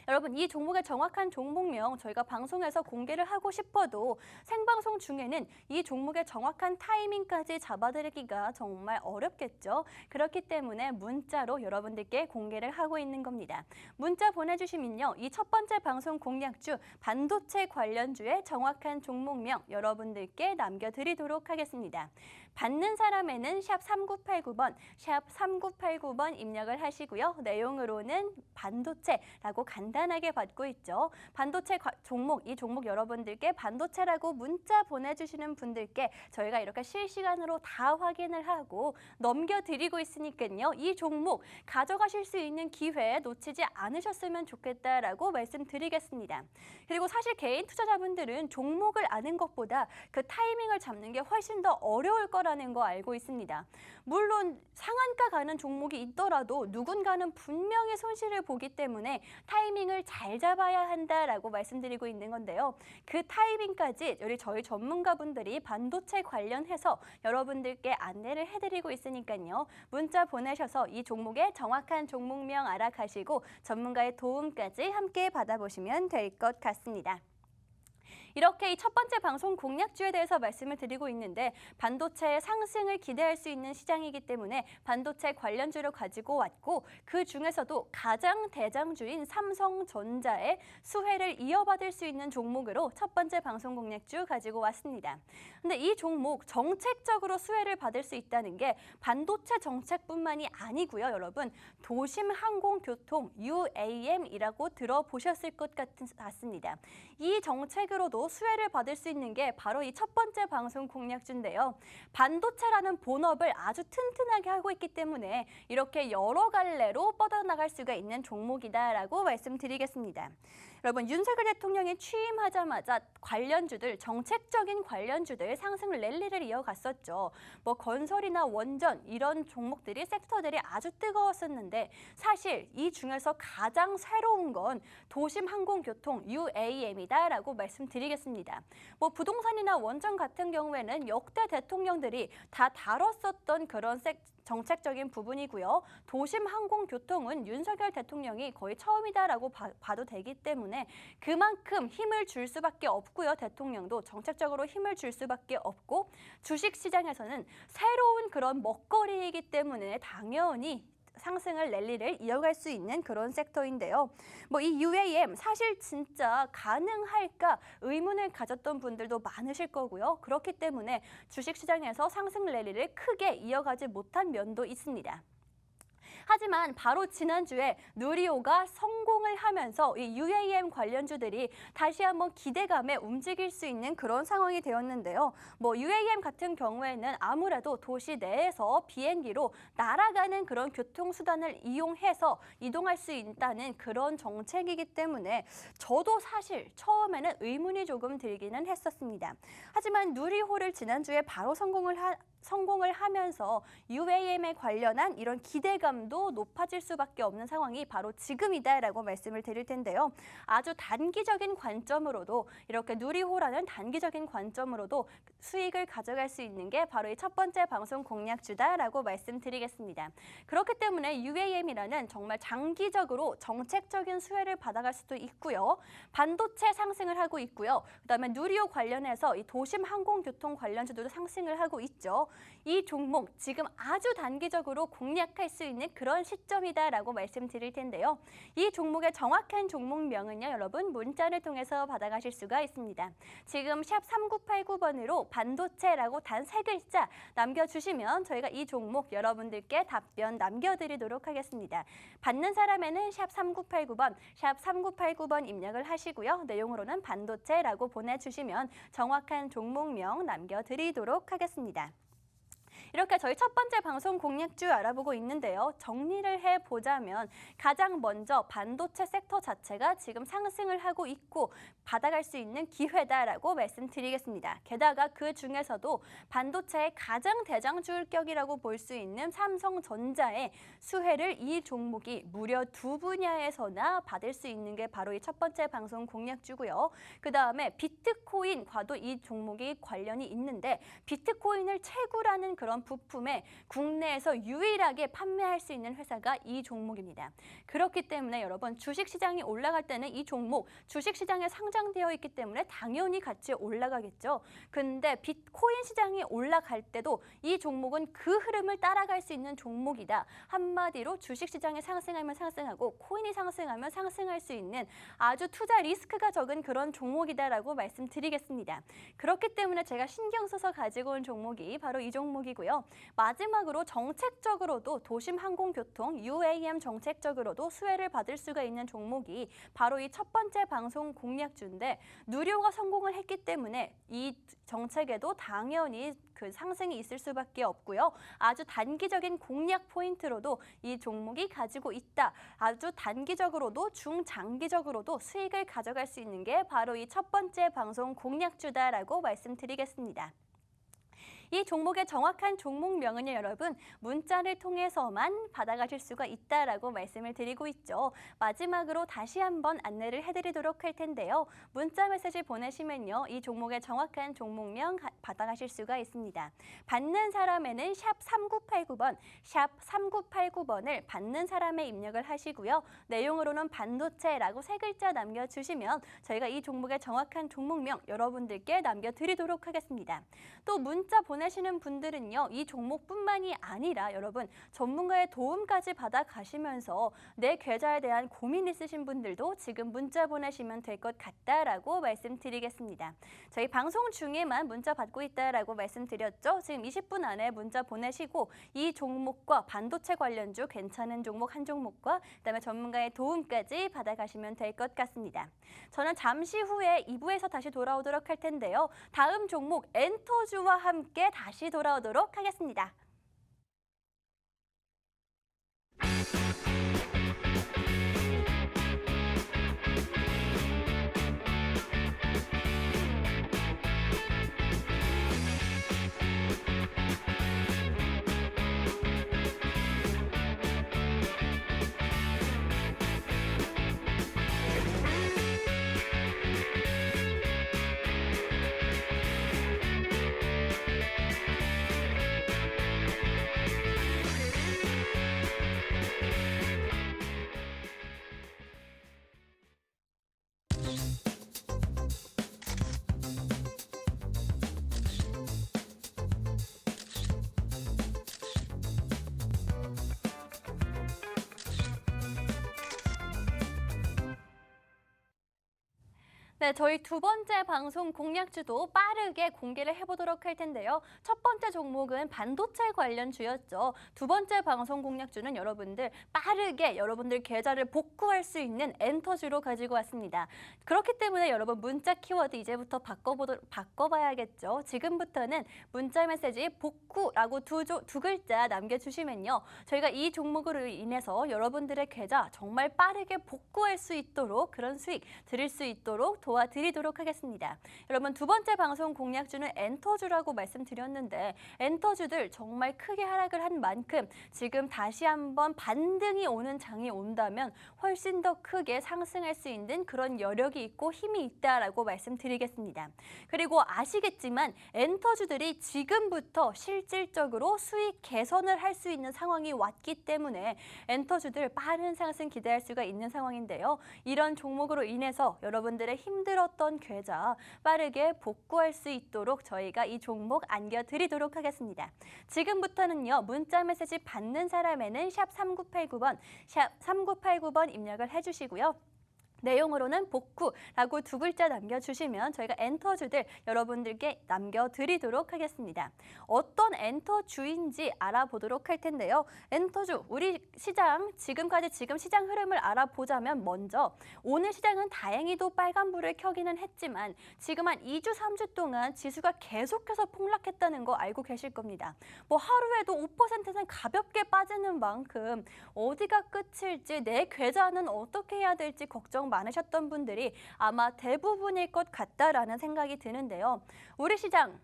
여러분 이 종목의 정확한 종목명 저희가 방송에서 공개를 하고 싶어도 생방송 중에는 이 종목의 정확한 타이밍까지 잡아드리기가 정말 어렵겠죠. 그렇기 때문에 문자로 여러분들께 공개를 하고 있는 겁니다. 문자 보내주시면요. 이 첫 번째 방송 공략주 반도체 관련주의 정확한 종목명 여러분들께 남겨드리도록 하겠습니다. 받는 사람에는 샵 3989번, 샵 3989번 입력을 하시고요. 내용으로는 반도체라고 간단하게 받고 있죠. 반도체 종목, 이 종목 여러분들께 반도체라고 문자 보내주시는 분들께 저희가 이렇게 실시간으로 다 확인을 하고 넘겨드리고 있으니까요. 이 종목 가져가실 수 있는 기회 놓치지 않으셨으면 좋겠다라고 말씀드리겠습니다. 그리고 사실 개인 투자자분들은 종목을 아는 것보다 그 타이밍을 잡는 게 훨씬 더 어려울 거라는 거 알고 있습니다. 물론 상한가 가는 종목이 있더라도 누군가는 분명히 손실을 보기 때문에 타이밍을 잘 잡아야 한다라고 말씀드리고 있는 건데요. 그 타이밍까지 우리 저희 전문가분들이 반도체 관련해서 여러분들께 안내를 해드리고 있으니까요. 문자 보내셔서 이 종목의 정확한 종목명 알아가시고 전문가의 도움까지 함께 받아보시면 될 것 같습니다. 이렇게 이 첫 번째 방송 공략주에 대해서 말씀을 드리고 있는데 반도체의 상승을 기대할 수 있는 시장이기 때문에 반도체 관련주를 가지고 왔고 그 중에서도 가장 대장주인 삼성전자의 수혜를 이어받을 수 있는 종목으로 첫 번째 방송 공략주 가지고 왔습니다. 근데 이 종목 정책적으로 수혜를 받을 수 있다는 게 반도체 정책뿐만이 아니고요, 여러분. 도심항공교통 UAM이라고 들어보셨을 것 같습니다. 이 정책으로도 수혜를 받을 수 있는 게 바로 이 첫 번째 방송 공략주인데요. 반도체라는 본업을 아주 튼튼하게 하고 있기 때문에 이렇게 여러 갈래로 뻗어나갈 수가 있는 종목이다라고 말씀드리겠습니다. 여러분, 윤석열 대통령이 취임하자마자 관련주들, 정책적인 관련주들 상승 랠리를 이어갔었죠. 뭐 건설이나 원전 이런 종목들이 섹터들이 아주 뜨거웠었는데 사실 이 중에서 가장 새로운 건 도심항공교통 UAM이다라고 말씀드리겠습니다. 뭐 부동산이나 원전 같은 경우에는 역대 대통령들이 다 다뤘었던 그런 정책적인 부분이고요. 도심항공교통은 윤석열 대통령이 거의 처음이다라고 봐도 되기 때문에 그만큼 힘을 줄 수밖에 없고요. 대통령도 정책적으로 힘을 줄 수밖에 없고 주식시장에서는 새로운 그런 먹거리이기 때문에 당연히 상승을 랠리를 이어갈 수 있는 그런 섹터인데요. 뭐 이 UAM 사실 진짜 가능할까 의문을 가졌던 분들도 많으실 거고요. 그렇기 때문에 주식시장에서 상승 랠리를 크게 이어가지 못한 면도 있습니다. 하지만 바로 지난주에 누리호가 성공을 하면서 이 UAM 관련주들이 다시 한번 기대감에 움직일 수 있는 그런 상황이 되었는데요. 뭐 UAM 같은 경우에는 아무래도 도시 내에서 비행기로 날아가는 그런 교통수단을 이용해서 이동할 수 있다는 그런 정책이기 때문에 저도 사실 처음에는 의문이 조금 들기는 했었습니다. 하지만 누리호를 지난주에 바로 성공을 하면서 UAM에 관련한 이런 기대감도 높아질 수밖에 없는 상황이 바로 지금이다라고 말씀을 드릴 텐데요. 아주 단기적인 관점으로도 이렇게 누리호라는 단기적인 관점으로도 수익을 가져갈 수 있는 게 바로 이 첫 번째 방송 공략주다라고 말씀드리겠습니다. 그렇기 때문에 UAM이라는 정말 장기적으로 정책적인 수혜를 받아갈 수도 있고요. 반도체 상승을 하고 있고요. 그다음에 누리호 관련해서 이 도심 항공교통 관련주도 상승을 하고 있죠. 이 종목 지금 아주 단기적으로 공략할 수 있는 그런 시점이다라고 말씀드릴 텐데요. 이 종목의 정확한 종목명은요, 여러분 문자를 통해서 받아가실 수가 있습니다. 지금 샵 3989번으로 반도체라고 단 3글자 남겨주시면 저희가 이 종목 여러분들께 답변 남겨드리도록 하겠습니다. 받는 사람에는 샵 3989번, 샵 3989번 입력을 하시고요. 내용으로는 반도체라고 보내주시면 정확한 종목명 남겨드리도록 하겠습니다. 이렇게 저희 첫 번째 방송 공략주 알아보고 있는데요. 정리를 해보자면 가장 먼저 반도체 섹터 자체가 지금 상승을 하고 있고 받아갈 수 있는 기회다라고 말씀드리겠습니다. 게다가 그 중에서도 반도체의 가장 대장주격이라고 볼 수 있는 삼성전자의 수혜를 이 종목이 무려 2분야에서나 받을 수 있는 게 바로 이 첫 번째 방송 공략주고요. 그다음에 비트코인과도 이 종목이 관련이 있는데 비트코인을 채굴하는 그런 이런 부품에 국내에서 유일하게 판매할 수 있는 회사가 이 종목입니다. 그렇기 때문에 여러분 주식시장이 올라갈 때는 이 종목 주식시장에 상장되어 있기 때문에 당연히 같이 올라가겠죠. 근데 비트코인 시장이 올라갈 때도 이 종목은 그 흐름을 따라갈 수 있는 종목이다. 한마디로 주식시장이 상승하면 상승하고 코인이 상승하면 상승할 수 있는 아주 투자 리스크가 적은 그런 종목이다라고 말씀드리겠습니다. 그렇기 때문에 제가 신경 써서 가지고 온 종목이 바로 이 종목이고요. 마지막으로 정책적으로도 도심항공교통 UAM 정책적으로도 수혜를 받을 수가 있는 종목이 바로 이 첫 번째 방송 공략주인데 누리호가 성공을 했기 때문에 이 정책에도 당연히 그 상승이 있을 수밖에 없고요. 아주 단기적인 공략 포인트로도 이 종목이 가지고 있다. 아주 단기적으로도 중장기적으로도 수익을 가져갈 수 있는 게 바로 이 첫 번째 방송 공략주다라고 말씀드리겠습니다. 이 종목의 정확한 종목명은요, 여러분 문자를 통해서만 받아가실 수가 있다라고 말씀을 드리고 있죠. 마지막으로 다시 한번 안내를 해드리도록 할 텐데요. 문자 메시지 보내시면요, 이 종목의 정확한 종목명 받아가실 수가 있습니다. 받는 사람에는 샵 3989번, 샵 3989번을 받는 사람에 입력을 하시고요. 내용으로는 반도체라고 세 글자 남겨주시면 저희가 이 종목의 정확한 종목명 여러분들께 남겨드리도록 하겠습니다. 또 문자 보내시는 분들은요, 이 종목뿐만이 아니라 여러분 전문가의 도움까지 받아 가시면서 내 계좌에 대한 고민 있으신 분들도 지금 문자 보내시면 될 것 같다라고 말씀드리겠습니다. 저희 방송 중에만 문자 받고 있다라고 말씀드렸죠. 지금 20분 안에 문자 보내시고 이 종목과 반도체 관련주 괜찮은 종목 한 종목과 그다음에 전문가의 도움까지 받아 가시면 될 것 같습니다. 저는 잠시 후에 2부에서 다시 돌아오도록 할 텐데요. 다음 종목 엔터주와 함께 다시 돌아오도록 하겠습니다. 네, 저희 두 번째 방송 공략주도 빠르게 공개를 해보도록 할 텐데요. 첫 번째 종목은 반도체 관련주였죠. 두 번째 방송 공략주는 여러분들 빠르게 여러분들 계좌를 복구할 수 있는 엔터주로 가지고 왔습니다. 그렇기 때문에 여러분 문자 키워드 이제부터 바꿔봐야겠죠. 지금부터는 문자 메시지 복구라고 두 글자 남겨주시면요. 저희가 이 종목으로 인해서 여러분들의 계좌 정말 빠르게 복구할 수 있도록 그런 수익 드릴 수 있도록 도와드리도록 하겠습니다. 여러분 두 번째 방송 공략주는 엔터주라고 말씀드렸는데 엔터주들 정말 크게 하락을 한 만큼 지금 다시 한번 반등이 오는 장이 온다면 훨씬 더 크게 상승할 수 있는 그런 여력이 있고 힘이 있다라고 말씀드리겠습니다. 그리고 아시겠지만 엔터주들이 지금부터 실질적으로 수익 개선을 할 수 있는 상황이 왔기 때문에 엔터주들 빠른 상승 기대할 수가 있는 상황인데요. 이런 종목으로 인해서 여러분들의 힘들었던 계좌 빠르게 복구할 수 있도록 저희가 이 종목 안겨드리도록 하겠습니다. 지금부터는요. 문자 메시지 받는 사람에는 샵 3989번, 샵 3989번 입력을 해주시고요. 내용으로는 복구라고 두 글자 남겨주시면 저희가 엔터주들 여러분들께 남겨드리도록 하겠습니다. 어떤 엔터주인지 알아보도록 할 텐데요. 엔터주, 우리 시장, 지금 시장 흐름을 알아보자면 먼저 오늘 시장은 다행히도 빨간불을 켜기는 했지만 지금 한 2주, 3주 동안 지수가 계속해서 폭락했다는 거 알고 계실 겁니다. 뭐 하루에도 5%는 가볍게 빠지는 만큼 어디가 끝일지 내 계좌는 어떻게 해야 될지 걱정 많으셨던 분들이 아마 대부분일 것 같다라는 생각이 드는데요. 우리 시장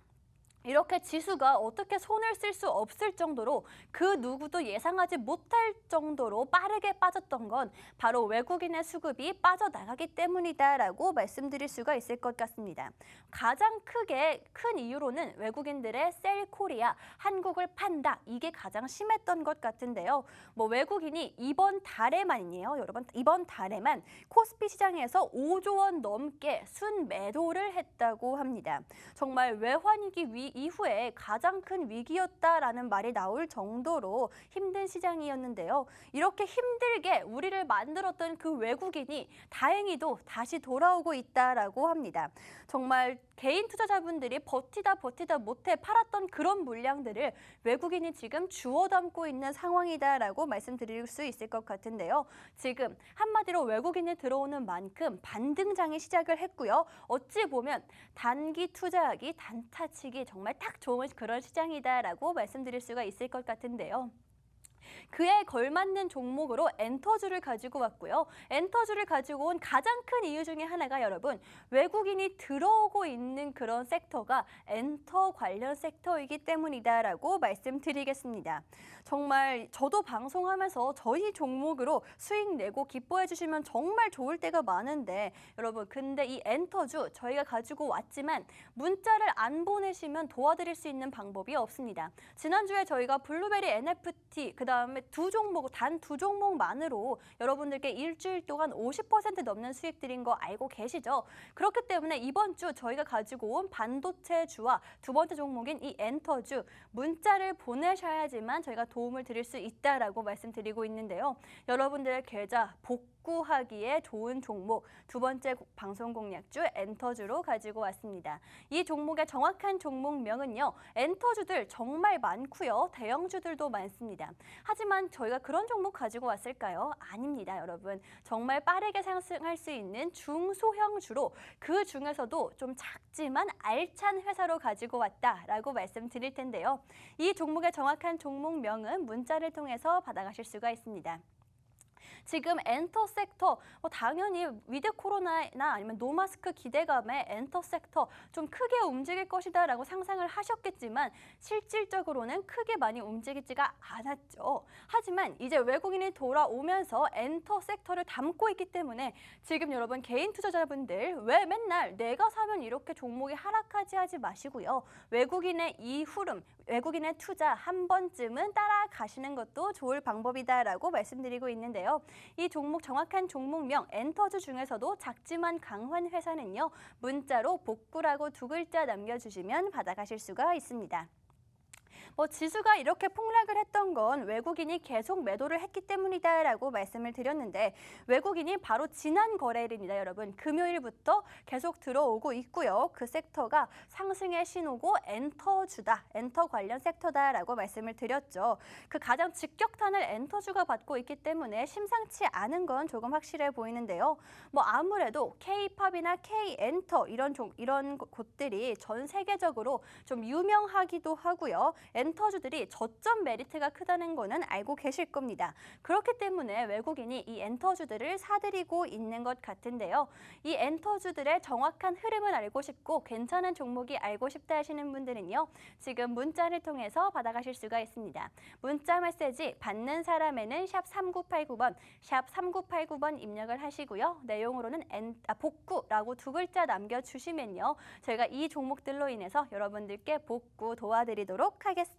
이렇게 지수가 어떻게 손을 쓸 수 없을 정도로 그 누구도 예상하지 못할 정도로 빠르게 빠졌던 건 바로 외국인의 수급이 빠져나가기 때문이다라고 말씀드릴 수가 있을 것 같습니다. 가장 큰 이유로는 외국인들의 셀 코리아, 한국을 판다, 이게 가장 심했던 것 같은데요. 뭐 외국인이 이번 달에만이에요, 여러분. 이번 달에만 코스피 시장에서 5조 원 넘게 순매도를 했다고 합니다. 정말 외환위기 이후에 가장 큰 위기였다라는 말이 나올 정도로 힘든 시장이었는데요. 이렇게 힘들게 우리를 만들었던 그 외국인이 다행히도 다시 돌아오고 있다라고 합니다. 정말 개인 투자자분들이 버티다 못해 팔았던 그런 물량들을 외국인이 지금 주워 담고 있는 상황이다라고 말씀드릴 수 있을 것 같은데요. 지금 한마디로 외국인이 들어오는 만큼 반등장이 시작을 했고요. 어찌 보면 단기 투자하기, 단타치기 정말 딱 좋은 그런 시장이다라고 말씀드릴 수가 있을 것 같은데요. 그에 걸맞는 종목으로 엔터주를 가지고 왔고요. 엔터주를 가지고 온 가장 큰 이유 중에 하나가 여러분, 외국인이 들어오고 있는 그런 섹터가 엔터 관련 섹터이기 때문이다라고 말씀드리겠습니다. 정말 저도 방송하면서 저희 종목으로 수익 내고 기뻐해 주시면 정말 좋을 때가 많은데 여러분, 근데 이 엔터주 저희가 가지고 왔지만 문자를 안 보내시면 도와드릴 수 있는 방법이 없습니다. 지난주에 저희가 블루베리 NFT 그다음에 단 두 종목만으로 여러분들께 일주일 동안 50% 넘는 수익 드린 거 알고 계시죠? 그렇기 때문에 이번 주 저희가 가지고 온 반도체주와 두 번째 종목인 이 엔터주 문자를 보내셔야지만 저희가 도움을 드릴 수 있다라고 말씀드리고 있는데요. 여러분들의 계좌 복구하기에 좋은 종목 두 번째 방송 공략주 엔터주로 가지고 왔습니다. 이 종목의 정확한 종목명은요. 엔터주들 정말 많고요. 대형주들도 많습니다. 하지만 저희가 그런 종목 가지고 왔을까요? 아닙니다, 여러분. 정말 빠르게 상승할 수 있는 중소형주로 그 중에서도 좀 작지만 알찬 회사로 가지고 왔다라고 말씀드릴 텐데요. 이 종목의 정확한 종목명은 문자를 통해서 받아가실 수가 있습니다. 지금 엔터 섹터 당연히 위드 코로나나 아니면 노마스크 기대감에 엔터 섹터 좀 크게 움직일 것이다라고 상상을 하셨겠지만 실질적으로는 크게 많이 움직이지가 않았죠. 하지만 이제 외국인이 돌아오면서 엔터 섹터를 담고 있기 때문에 지금 여러분 개인 투자자분들 왜 맨날 내가 사면 이렇게 종목이 하락하지 하지 마시고요. 외국인의 이 흐름, 외국인의 투자 한 번쯤은 따라가시는 것도 좋을 방법이다라고 말씀드리고 있는데요. 이 종목 정확한 종목명 엔터주 중에서도 작지만 강한 회사는요. 문자로 복구라고 두 글자 남겨주시면 받아가실 수가 있습니다. 지수가 이렇게 폭락을 했던 건 외국인이 계속 매도를 했기 때문이다라고 말씀을 드렸는데 외국인이 바로 지난 거래일입니다, 여러분. 금요일부터 계속 들어오고 있고요. 그 섹터가 상승의 신호고 엔터주다, 엔터 관련 섹터다라고 말씀을 드렸죠. 그 가장 직격탄을 엔터주가 받고 있기 때문에 심상치 않은 건 조금 확실해 보이는데요. 아무래도 K-팝이나 K-엔터 이런 곳들이 전 세계적으로 좀 유명하기도 하고요. 엔터주들이 저점 메리트가 크다는 거는 알고 계실 겁니다. 그렇기 때문에 외국인이 이 엔터주들을 사들이고 있는 것 같은데요. 이 엔터주들의 정확한 흐름을 알고 싶고 괜찮은 종목이 알고 싶다 하시는 분들은요. 지금 문자를 통해서 받아가실 수가 있습니다. 문자 메시지 받는 사람에는 샵 3989번, 샵 3989번 입력을 하시고요. 내용으로는 복구라고 두 글자 남겨주시면요. 저희가 이 종목들로 인해서 여러분들께 복구 도와드리도록 하겠습니다.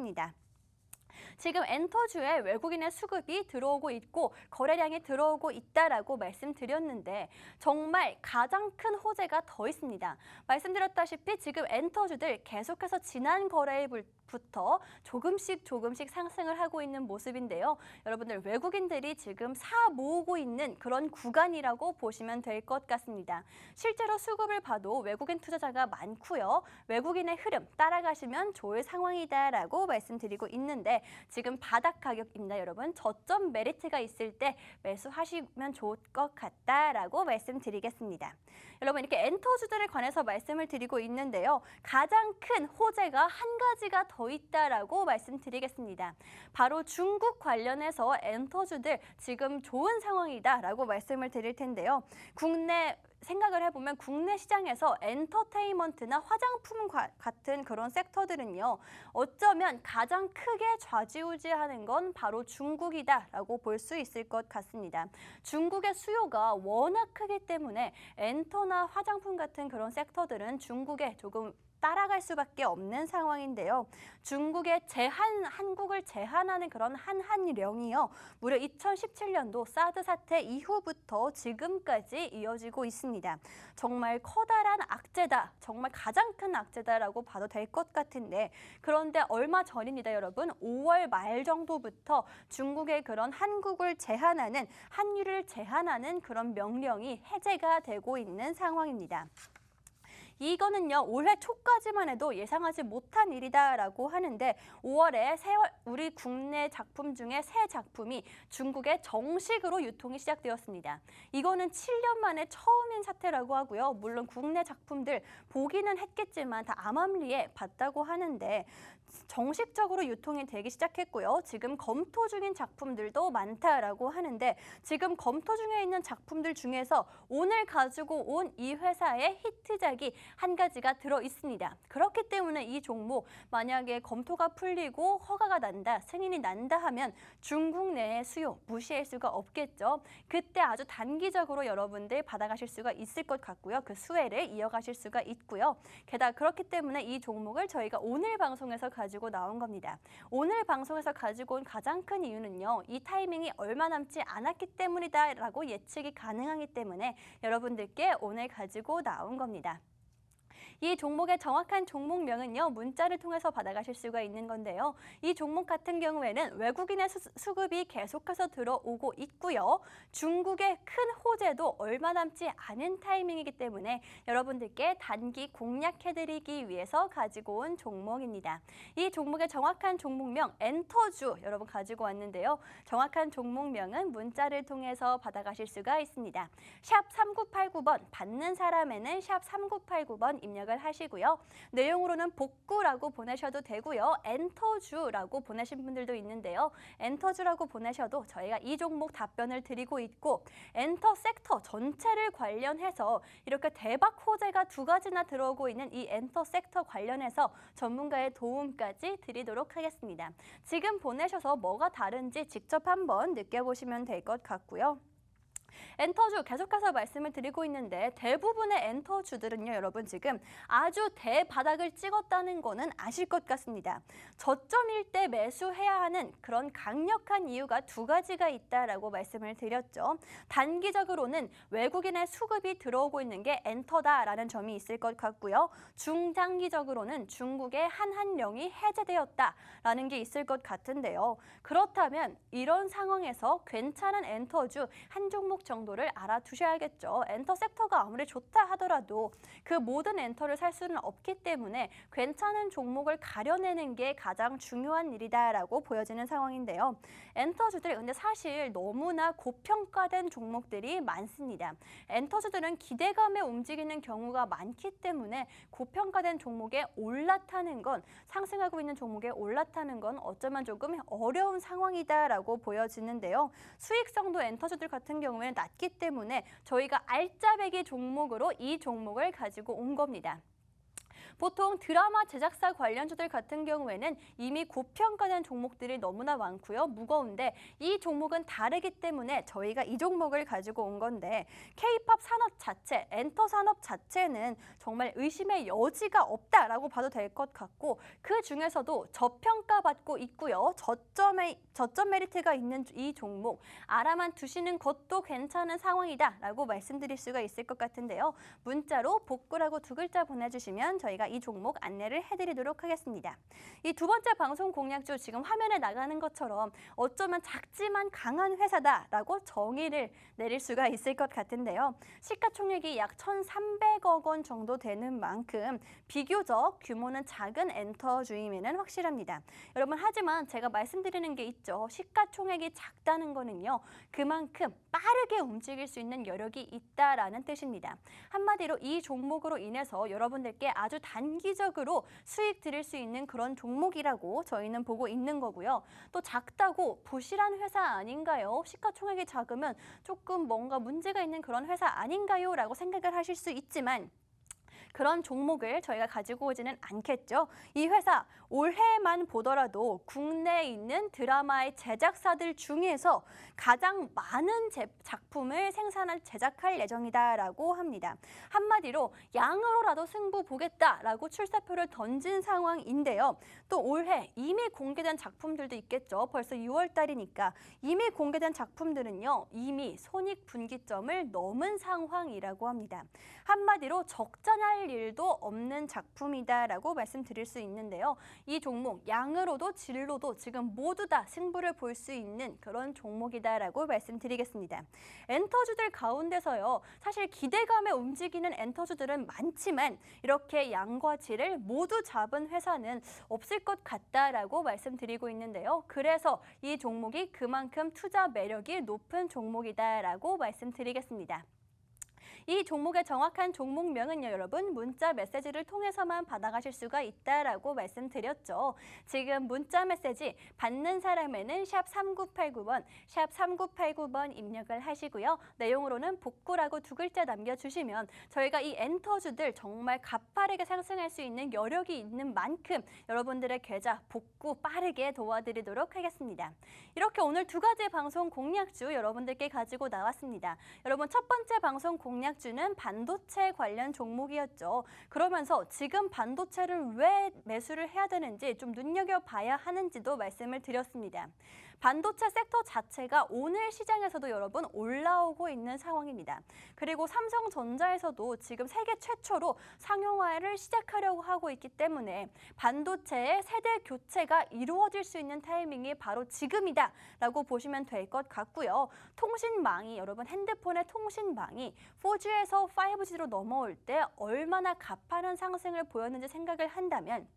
지금 엔터주에 외국인의 수급이 들어오고 있고 거래량이 들어오고 있다라고 말씀드렸는데 정말 가장 큰 호재가 더 있습니다. 말씀드렸다시피 지금 엔터주들 계속해서 지난 거래일부터 조금씩 상승을 하고 있는 모습인데요. 여러분들 외국인들이 지금 사 모으고 있는 그런 구간이라고 보시면 될 것 같습니다. 실제로 수급을 봐도 외국인 투자자가 많고요. 외국인의 흐름 따라가시면 좋을 상황이다라고 말씀드리고 있는데 지금 바닥 가격입니다, 여러분. 저점 메리트가 있을 때 매수하시면 좋을 것 같다라고 말씀드리겠습니다. 여러분 이렇게 엔터주들에 관해서 말씀을 드리고 있는데요. 가장 큰 호재가 한 가지가 더 더 있다라고 말씀드리겠습니다. 바로 중국 관련해서 엔터주들 지금 좋은 상황이다라고 말씀을 드릴 텐데요. 국내 생각을 해보면 국내 시장에서 엔터테인먼트나 화장품 같은 그런 섹터들은요. 어쩌면 가장 크게 좌지우지하는 건 바로 중국이다라고 볼 수 있을 것 같습니다. 중국의 수요가 워낙 크기 때문에 엔터나 화장품 같은 그런 섹터들은 중국에 조금 따라갈 수밖에 없는 상황인데요. 중국의 한국을 제한하는 그런 한한령이요. 무려 2017년도 사드 사태 이후부터 지금까지 이어지고 있습니다. 정말 커다란 악재다. 정말 가장 큰 악재다라고 봐도 될 것 같은데 그런데 얼마 전입니다, 여러분. 5월 말 정도부터 중국의 그런 한국을 제한하는 한유를 제한하는 그런 명령이 해제가 되고 있는 상황입니다. 이거는요, 올해 초까지만 해도 예상하지 못한 일이다라고 하는데 5월에 우리 국내 작품 중에 새 작품이 중국에 정식으로 유통이 시작되었습니다. 이거는 7년 만에 처음인 사태라고 하고요. 물론 국내 작품들 보기는 했겠지만 다 암암리에 봤다고 하는데 정식적으로 유통이 되기 시작했고요. 지금 검토 중인 작품들도 많다라고 하는데 지금 검토 중에 있는 작품들 중에서 오늘 가지고 온 이 회사의 히트작이 한 가지가 들어 있습니다. 그렇기 때문에 이 종목 만약에 검토가 풀리고 허가가 난다, 승인이 난다 하면 중국 내의 수요 무시할 수가 없겠죠. 그때 아주 단기적으로 여러분들 받아가실 수가 있을 것 같고요. 그 수혜를 이어가실 수가 있고요. 게다가 그렇기 때문에 이 종목을 저희가 오늘 방송에서 가지고 나온 겁니다. 오늘 방송에서 가지고 온 가장 큰 이유는요. 이 타이밍이 얼마 남지 않았기 때문이다라고 예측이 가능하기 때문에 여러분들께 오늘 가지고 나온 겁니다. 이 종목의 정확한 종목명은요. 문자를 통해서 받아가실 수가 있는 건데요. 이 종목 같은 경우에는 외국인의 수급이 계속해서 들어오고 있고요. 중국의 큰 호재도 얼마 남지 않은 타이밍이기 때문에 여러분들께 단기 공략해드리기 위해서 가지고 온 종목입니다. 이 종목의 정확한 종목명 엔터주 여러분 가지고 왔는데요. 정확한 종목명은 문자를 통해서 받아가실 수가 있습니다. 샵 3989번 받는 사람에는 샵 3989번 입력을 하시고요. 내용으로는 복구라고 보내셔도 되고요. 엔터주라고 보내신 분들도 있는데요. 엔터주라고 보내셔도 저희가 이 종목 답변을 드리고 있고 엔터 섹터 전체를 관련해서 이렇게 대박 호재가 두 가지나 들어오고 있는 이 엔터 섹터 관련해서 전문가의 도움까지 드리도록 하겠습니다. 지금 보내셔서 뭐가 다른지 직접 한번 느껴보시면 될 것 같고요. 엔터주 계속해서 말씀을 드리고 있는데 대부분의 엔터주들은요. 여러분 지금 아주 대바닥을 찍었다는 거는 아실 것 같습니다. 저점일 때 매수해야 하는 그런 강력한 이유가 두 가지가 있다라고 말씀을 드렸죠. 단기적으로는 외국인의 수급이 들어오고 있는 게 엔터다라는 점이 있을 것 같고요. 중장기적으로는 중국의 한한령이 해제되었다라는 게 있을 것 같은데요. 그렇다면 이런 상황에서 괜찮은 엔터주 한 종목 정도를 알아두셔야겠죠. 엔터 섹터가 아무리 좋다 하더라도 그 모든 엔터를 살 수는 없기 때문에 괜찮은 종목을 가려내는 게 가장 중요한 일이다라고 보여지는 상황인데요. 엔터주들 근데 사실 너무나 고평가된 종목들이 많습니다. 엔터주들은 기대감에 움직이는 경우가 많기 때문에 고평가된 종목에 올라타는 건 상승하고 있는 종목에 올라타는 건 어쩌면 조금 어려운 상황이다라고 보여지는데요. 수익성도 엔터주들 같은 경우에는 낮기 때문에 저희가 알짜배기 종목으로 이 종목을 가지고 온 겁니다. 보통 드라마 제작사 관련주들 같은 경우에는 이미 고평가된 종목들이 너무나 많고요. 무거운데 이 종목은 다르기 때문에 저희가 이 종목을 가지고 온 건데 K-팝 산업 자체, 엔터 산업 자체는 정말 의심의 여지가 없다라고 봐도 될 것 같고 그 중에서도 저평가받고 있고요. 저점 메리트가 있는 이 종목 알아만 두시는 것도 괜찮은 상황이다라고 말씀드릴 수가 있을 것 같은데요. 문자로 복구라고 두 글자 보내주시면 저희가 이 종목 안내를 해드리도록 하겠습니다. 이 두 번째 방송 공략주 지금 화면에 나가는 것처럼 어쩌면 작지만 강한 회사다라고 정의를 내릴 수가 있을 것 같은데요. 시가총액이 약 1,300억 원 정도 되는 만큼 비교적 규모는 작은 엔터주임에는 확실합니다. 여러분 하지만 제가 말씀드리는 게 있죠. 시가총액이 작다는 거는요. 그만큼 빠르게 움직일 수 있는 여력이 있다라는 뜻입니다. 한마디로 이 종목으로 인해서 여러분들께 아주 단기적으로 수익 드릴 수 있는 그런 종목이라고 저희는 보고 있는 거고요. 또 작다고 부실한 회사 아닌가요? 시가총액이 작으면 조금 뭔가 문제가 있는 그런 회사 아닌가요? 라고 생각을 하실 수 있지만 그런 종목을 저희가 가지고 오지는 않겠죠. 이 회사 올해만 보더라도 국내에 있는 드라마의 제작사들 중에서 가장 많은 작품을 제작할 예정이다라고 합니다. 한마디로 양으로라도 승부 보겠다라고 출사표를 던진 상황인데요. 또 올해 이미 공개된 작품들도 있겠죠. 벌써 6월 달이니까 이미 공개된 작품들은요. 이미 손익분기점을 넘은 상황이라고 합니다. 한마디로 적자날 일도 없는 작품이다라고 말씀드릴 수 있는데요. 이 종목 양으로도 질로도 지금 모두 다 승부를 볼 수 있는 그런 종목이다라고 말씀드리겠습니다. 엔터주들 가운데서요. 사실 기대감에 움직이는 엔터주들은 많지만 이렇게 양과 질을 모두 잡은 회사는 없을 것 같다라고 말씀드리고 있는데요. 그래서 이 종목이 그만큼 투자 매력이 높은 종목이다라고 말씀드리겠습니다. 이 종목의 정확한 종목명은요, 여러분 문자 메시지를 통해서만 받아가실 수가 있다라고 말씀드렸죠. 지금 문자 메시지 받는 사람에는 샵 3989번, 샵 3989번 입력을 하시고요. 내용으로는 복구라고 2글자 남겨주시면 저희가 이 엔터주들 정말 가파르게 상승할 수 있는 여력이 있는 만큼 여러분들의 계좌 복구 빠르게 도와드리도록 하겠습니다. 이렇게 오늘 2가지 방송 공략주 여러분들께 가지고 나왔습니다. 여러분 첫 번째 방송 공략주는 반도체 관련 종목이었죠. 그러면서 지금 반도체를 왜 매수를 해야 되는지 좀 눈여겨봐야 하는지도 말씀을 드렸습니다. 반도체 섹터 자체가 오늘 시장에서도 여러분 올라오고 있는 상황입니다. 그리고 삼성전자에서도 지금 세계 최초로 상용화를 시작하려고 하고 있기 때문에 반도체의 세대 교체가 이루어질 수 있는 타이밍이 바로 지금이다라고 보시면 될 것 같고요. 통신망이 여러분 핸드폰의 통신망이 4G에서 5G로 넘어올 때 얼마나 가파른 상승을 보였는지 생각을 한다면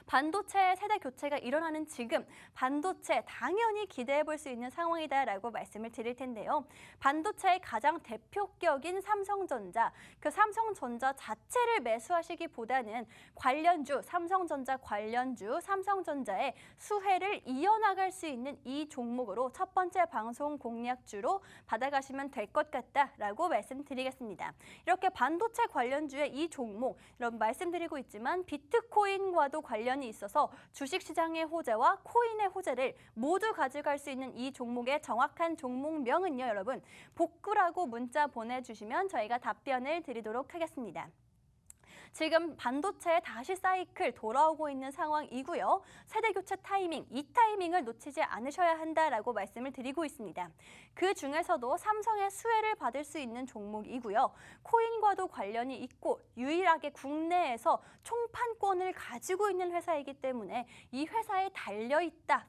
반도체 세대 교체가 일어나는 지금 반도체 당연히 기대해 볼 수 있는 상황이다라고 말씀을 드릴 텐데요. 반도체의 가장 대표격인 삼성전자, 그 삼성전자 자체를 매수하시기보다는 관련주, 삼성전자 관련주, 삼성전자의 수혜를 이어나갈 수 있는 이 종목으로 첫 번째 방송 공략주로 받아가시면 될 것 같다라고 말씀드리겠습니다. 이렇게 반도체 관련주의 이 종목, 여러분 말씀드리고 있지만 비트코인과도 관련이 있어서 주식시장의 호재와 코인의 호재를 모두 가져갈 수 있는 이 종목의 정확한 종목명은요, 여러분 복구라고 문자 보내주시면 저희가 답변을 드리도록 하겠습니다. 지금 반도체 다시 사이클 돌아오고 있는 상황이고요. 세대 교체 타이밍, 이 타이밍을 놓치지 않으셔야 한다라고 말씀을 드리고 있습니다. 그 중에서도 삼성의 수혜를 받을 수 있는 종목이고요. 코인과도 관련이 있고 유일하게 국내에서 총판권을 가지고 있는 회사이기 때문에 이 회사에 달려있다.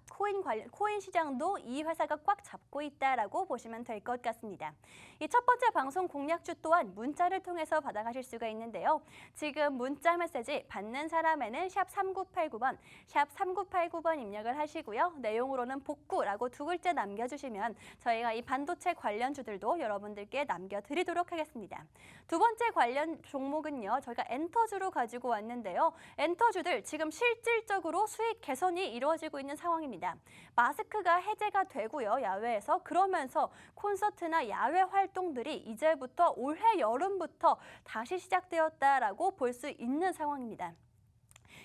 코인 시장도 이 회사가 꽉 잡고 있다라고 보시면 될 것 같습니다. 이 첫 번째 방송 공략주 또한 문자를 통해서 받아가실 수가 있는데요. 지금 문자 메시지 받는 사람에는 샵 3989번, 샵 3989번 입력을 하시고요. 내용으로는 복구라고 2글자 남겨주시면 저희가 이 반도체 관련주들도 여러분들께 남겨드리도록 하겠습니다. 두 번째 관련 종목은요. 저희가 엔터주로 가지고 왔는데요. 엔터주들 지금 실질적으로 수익 개선이 이루어지고 있는 상황입니다. 마스크가 해제가 되고요. 야외에서 그러면서 콘서트나 야외 활동들이 이제부터 올해 여름부터 다시 시작되었다라고 볼 수 있는 상황입니다.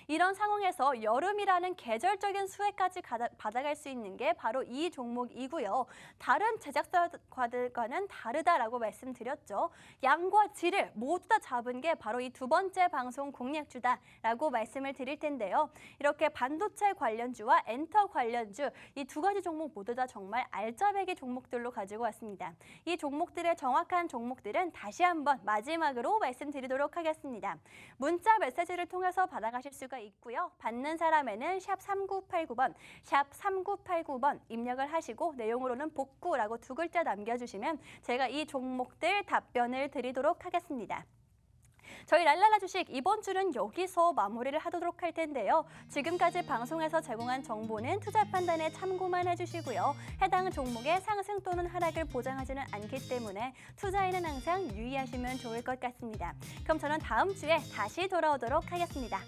이런 상황에서 여름이라는 계절적인 수혜까지 받아갈 수 있는 게 바로 이 종목이고요. 다른 제작사과는 다르다라고 말씀드렸죠. 양과 질을 모두 다 잡은 게 바로 이 두 번째 방송 공략주다라고 말씀을 드릴 텐데요. 이렇게 반도체 관련주와 엔터 관련주 이 2가지 종목 모두 다 정말 알짜배기 종목들로 가지고 왔습니다. 이 종목들의 정확한 종목들은 다시 한번 마지막으로 말씀드리도록 하겠습니다. 문자 메시지를 통해서 받아가실 수가 있고요. 받는 사람에는 샵 3989번, 샵 3989번 입력을 하시고 내용으로는 복구라고 2글자 남겨주시면 제가 이 종목들 답변을 드리도록 하겠습니다. 저희 랄랄라 주식 이번 주는 여기서 마무리를 하도록 할 텐데요. 지금까지 방송에서 제공한 정보는 투자 판단에 참고만 해주시고요. 해당 종목의 상승 또는 하락을 보장하지는 않기 때문에 투자에는 항상 유의하시면 좋을 것 같습니다. 그럼 저는 다음 주에 다시 돌아오도록 하겠습니다.